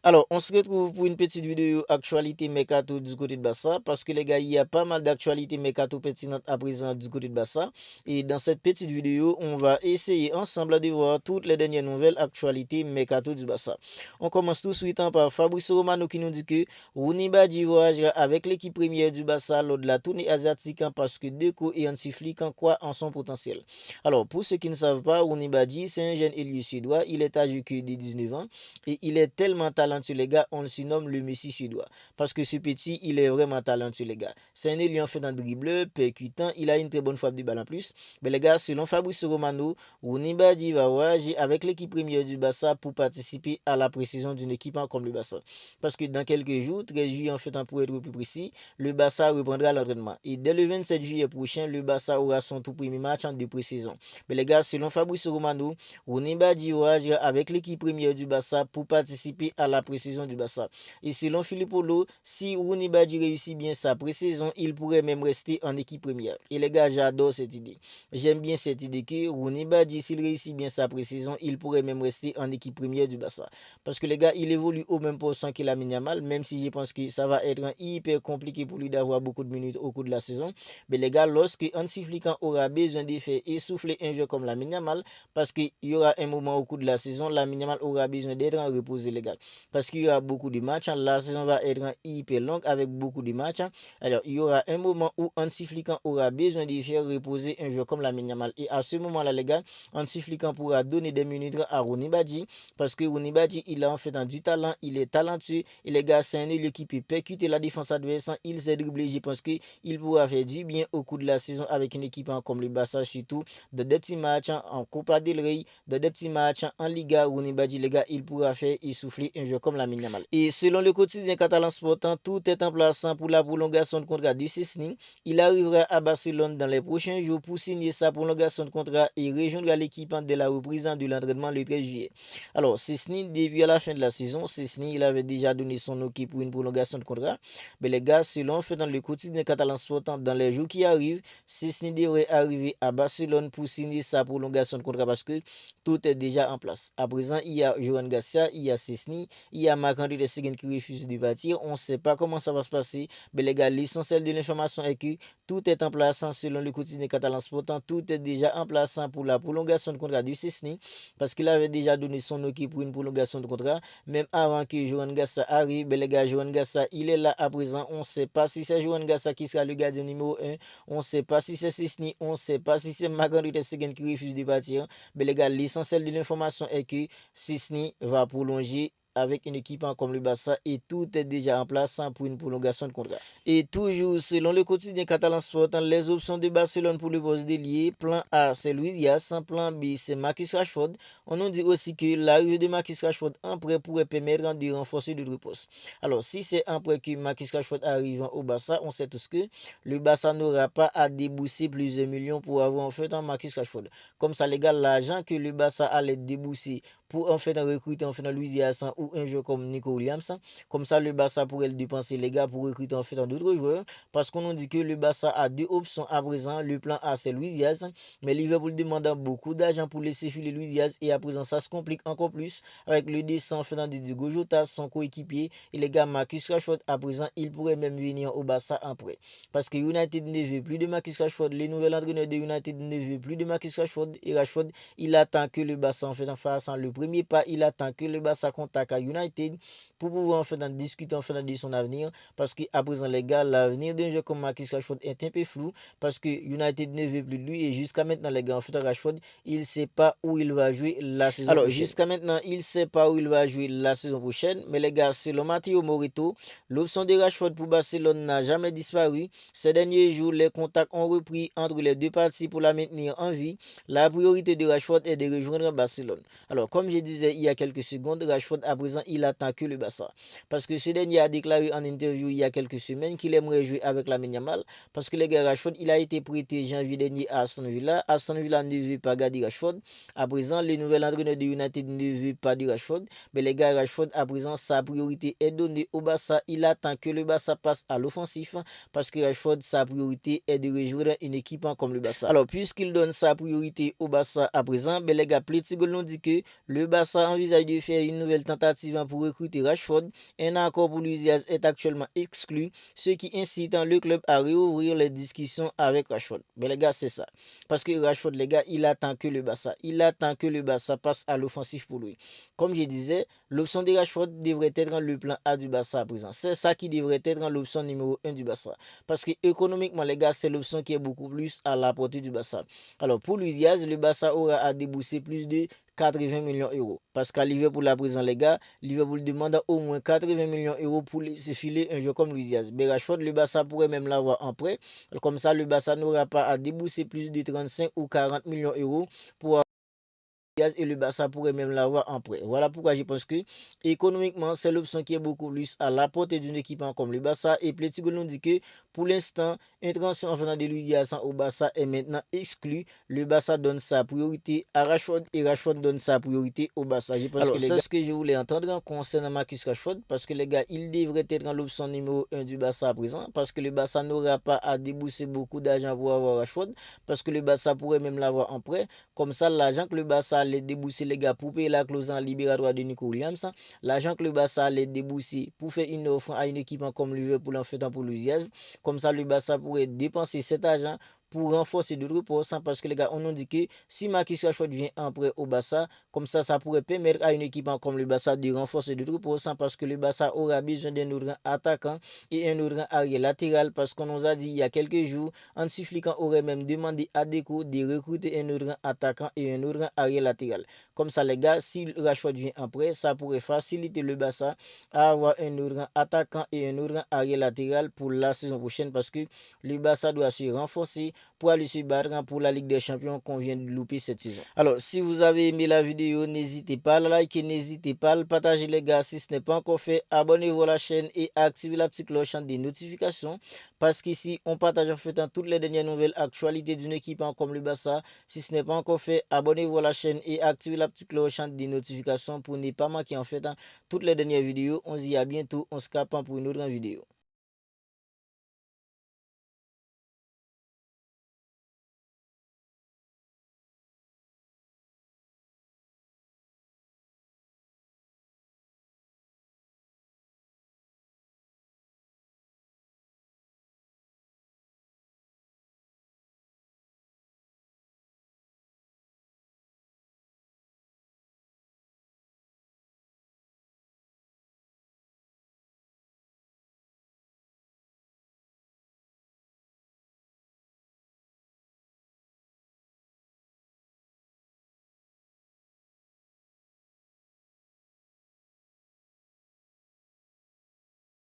Alors, on se retrouve pour une petite vidéo actualité Mercato du côté de Barça parce que les gars, il y a pas mal d'actualités Mercato pertinentes à présent du côté de Barça. Et dans cette petite vidéo, on va essayer ensemble de voir toutes les dernières nouvelles actualités Mercato du Barça. On commence tout de suite par Fabrice Romano qui nous dit que Rooney Badji voyagera avec l'équipe première du Barça lors de la tournée asiatique parce que Deco et Hansi Flick en croient en son potentiel. Alors, pour ceux qui ne savent pas, Rooney Badji, c'est un jeune ailier suédois. Il est âgé que de 19 ans. Et il est tellement talentueux, les gars, on le surnomme le Messi suédois. Parce que ce petit, il est vraiment talentueux, les gars. C'est un ailier en fait un dribbleur, percutant, il a une très bonne frappe du ballon en plus. Mais les gars, selon Fabrice Romano, Rooney Badji va voyager avec l'équipe première du Barça pour participer à la précision d'une équipe comme le Barça. Parce que dans quelques jours, 13 juillet en fait, pour être plus précis, le Barça reprendra l'entraînement. Et dès le 27 juillet prochain, le Barça aura son tout premier match de pré-saison. Mais les gars, selon Fabrice Romano, Rooney Badji voyagera avec l'équipe première du Barça pour participer à la pré-saison du Barça. Et selon Philippe Polo, si Rooney Badji réussit bien sa pré-saison, il pourrait même rester en équipe première. Et les gars, j'adore cette idée. J'aime bien cette idée que Rooney Badji, s'il réussit bien sa pré-saison, il pourrait même rester en équipe première du Barça. Parce que les gars, il évolue au même poste que Lamine Yamal, même si je pense que ça va être hyper compliqué pour lui d'avoir beaucoup de minutes au cours de la saison. Mais les gars, lorsque Hansi Flick aura besoin de faire essouffler un jeu comme Lamine Yamal, parce qu'il y aura un moment au cours de la saison, Lamine Yamal aura besoin d'être reposé, les gars. Parce qu'il y aura beaucoup de matchs. La saison va être hyper longue avec beaucoup de matchs. Alors, il y aura un moment où Hansi Flick aura besoin de faire reposer un joueur comme Lamine Yamal. Et à ce moment-là, les gars, Hansi Flick pourra donner des minutes à Rooney Badji. Parce que Rooney Badji, il a en fait du talent. Il est talentueux. Et les gars, c'est un élu qui peut percuter la défense adverse. Il s'est dribblé. Je pense qu'il pourra faire du bien au cours de la saison avec une équipe comme le Barça, surtout de des petits matchs en Copa del Rey, de des petits matchs en Liga. Rooney Badji, les gars, il pourra faire essouffler un joueur comme Lamine Yamal. Et selon le quotidien catalan Sportant, tout est en place pour la prolongation de contrat de Szczesny. Il arrivera à Barcelone dans les prochains jours pour signer sa prolongation de contrat et rejoindre l'équipe de la reprise de l'entraînement le 13 juillet. Alors, Szczesny, depuis à la fin de la saison, Szczesny, il avait déjà donné son OK pour une prolongation de contrat. Mais les gars, selon fait dans le quotidien catalan Sportant, dans les jours qui arrivent, Szczesny devrait arriver à Barcelone pour signer sa prolongation de contrat parce que tout est déjà en place. À présent, il y a Johan Garcia, il y a Szczesny, il y a Marc-André Tességuin qui refuse de partir. On ne sait pas comment ça va se passer. Mais les gars, l'essentiel de l'information est que tout est en place selon le quotidien catalan Sportant. Tout est déjà en place pour la prolongation de contrat de Szczesny parce qu'il avait déjà donné son OK pour une prolongation de contrat. Même avant que Johan Garcia arrive, mais les gars, Johan Garcia, il est là à présent. On ne sait pas si c'est Johan Garcia qui sera le gardien numéro 1. On ne sait pas si c'est Szczesny. On ne sait pas si c'est Marc-André Tességuin qui refuse de partir. Mais les gars, l'essentiel de l'information est que Szczesny va prolonger avec une équipe comme le Barça et tout est déjà en place pour une prolongation de contrat. Et toujours selon le quotidien catalan Sport, les options de Barcelone pour le poste d'ailier, plan A c'est Luis Diaz, plan B c'est Marcus Rashford. On nous dit aussi que l'arrivée de Marcus Rashford en prêt pourrait permettre de renforcer d'autres postes. Alors si c'est en prêt que Marcus Rashford arrive au Barça, on sait tous que le Barça n'aura pas à débourser plusieurs millions pour avoir en fait un Marcus Rashford. Comme ça les gars, l'argent que le Barça allait débourser pour en fait recruter en fait un Luis Diaz ou un joueur comme Nico Williams. Comme ça, le Barça pourrait le dépenser, les gars, pour recruter en fait d'autres joueurs. Parce qu'on nous dit que le Barça a deux options à présent. Le plan A, c'est Luis Diaz. Mais Liverpool demande beaucoup d'argent pour laisser filer Luis Diaz. Et à présent, ça se complique encore plus avec le descend en fait de Diogo Jota, son coéquipier. Et les gars, Marcus Rashford, à présent, il pourrait même venir au Barça en prêt. Parce que United ne veut plus de Marcus Rashford. Les nouveaux entraîneurs de United ne veut plus de Marcus Rashford. Et Rashford, il attend que le Barça en fait en face le premier pas, il attend que le Barça contacte à United pour pouvoir en fait en discuter en fait de son avenir. Parce qu'à présent, les gars, l'avenir d'un jeu comme Marcus Rashford est un peu flou. Parce que United ne veut plus de lui. Et jusqu'à maintenant, les gars, en fait, Rashford, il ne sait pas où il va jouer la saison prochaine. Alors, jusqu'à maintenant, il ne sait pas où il va jouer la saison prochaine. Mais les gars, selon Matteo Moreto, l'option de Rashford pour Barcelone n'a jamais disparu. Ces derniers jours, les contacts ont repris entre les deux parties pour la maintenir en vie. La priorité de Rashford est de rejoindre Barcelone. Alors, comme je disais il y a quelques secondes, Rashford, à présent, il attend que le Barça. Parce que ce dernier a déclaré en interview il y a quelques semaines qu'il aimerait jouer avec Lamine Yamal. Parce que les gars, Rashford, il a été prêté janvier dernier à Aston Villa. Aston Villa ne veut pas garder Rashford. À présent, le nouvel entraîneur de United ne veut pas de Rashford. Mais les gars, Rashford, à présent, sa priorité est donnée au Barça. Il attend que le Barça passe à l'offensif. Parce que Rashford, sa priorité est de rejoindre une équipe comme le Barça. Alors, puisqu'il donne sa priorité au Barça à présent, les gars, Pletigol nous dit que le Le Barça envisage de faire une nouvelle tentative pour recruter Rashford. Un accord pour Luis Diaz est actuellement exclu, ce qui incite le club à réouvrir les discussions avec Rashford. Mais les gars, c'est ça. Parce que Rashford, les gars, il attend que le Barça passe à l'offensif pour lui. Comme je disais, l'option de Rashford devrait être le plan A du Barça à présent. C'est ça qui devrait être l'option numéro 1 du Barça. Parce que économiquement, les gars, c'est l'option qui est beaucoup plus à la portée du Barça. Alors, pour Luis Diaz, le Barça aura à débourser plus de 80 millions d'euros. Parce qu'à Liverpool, à présent, les gars, Liverpool demande au moins 80 millions d'euros pour laisser filer un joueur comme Luis Diaz. Mais Rashford, le Barça pourrait même l'avoir en prêt. Comme ça, le Barça n'aura pas à débourser plus de 35 ou 40 millions d'euros pour et le Barça pourrait même l'avoir en prêt. Voilà pourquoi je pense que économiquement, c'est l'option qui est beaucoup plus à la portée d'une équipe comme le Barça. Et Pletigo nous dit que pour l'instant, intervention en venant de Luis Diaz au Barça est maintenant exclue. Le Barça donne sa priorité à Rashford et Rashford donne sa priorité au Barça. Je pense que c'est ce que je voulais entendre concernant Marcus Rashford parce que les gars, il devrait être l'option numéro 1 du Barça à présent parce que le Barça n'aura pas à débourser beaucoup d'argent pour avoir Rashford parce que le Barça pourrait même l'avoir en prêt. Comme ça, l'argent que le Barça allait débourser, les gars, pour payer la clause en libératoire de Nico Williams, l'argent que le Barça allait débourser pour faire une offre à une équipe comme Liverpool en fait pour Luis Diaz, comme ça, le Barça pourrait dépenser cet argent pour renforcer d'autres postes parce que les gars, on nous dit que si Marcus Rashford vient en prêt au Barça, comme ça pourrait permettre à une équipe comme le Barça de renforcer d'autres postes parce que le Barça aura besoin d'un autre attaquant et un autre arrière latéral parce qu'on nous a dit il y a quelques jours, Hansi Flick aurait même demandé à Deco de recruter un autre attaquant et un autre arrière latéral. Comme ça les gars, si Rashford vient en prêt, ça pourrait faciliter le Barça à avoir un autre attaquant et un autre arrière latéral pour la saison prochaine parce que le Barça doit se renforcer pour aller se battre pour la Ligue des Champions qu'on vient de louper cette saison. Alors, si vous avez aimé la vidéo, n'hésitez pas à la liker, n'hésitez pas à le partager les gars. Si ce n'est pas encore fait, abonnez-vous à la chaîne et activez la petite cloche des notifications parce qu'ici, on partage en fait toutes les dernières nouvelles actualités d'une équipe comme le Barça. Si ce n'est pas encore fait, abonnez-vous à la chaîne et activez la petite cloche des notifications pour ne pas manquer en fait toutes les dernières vidéos. On se dit à bientôt, on se capte pour une autre vidéo.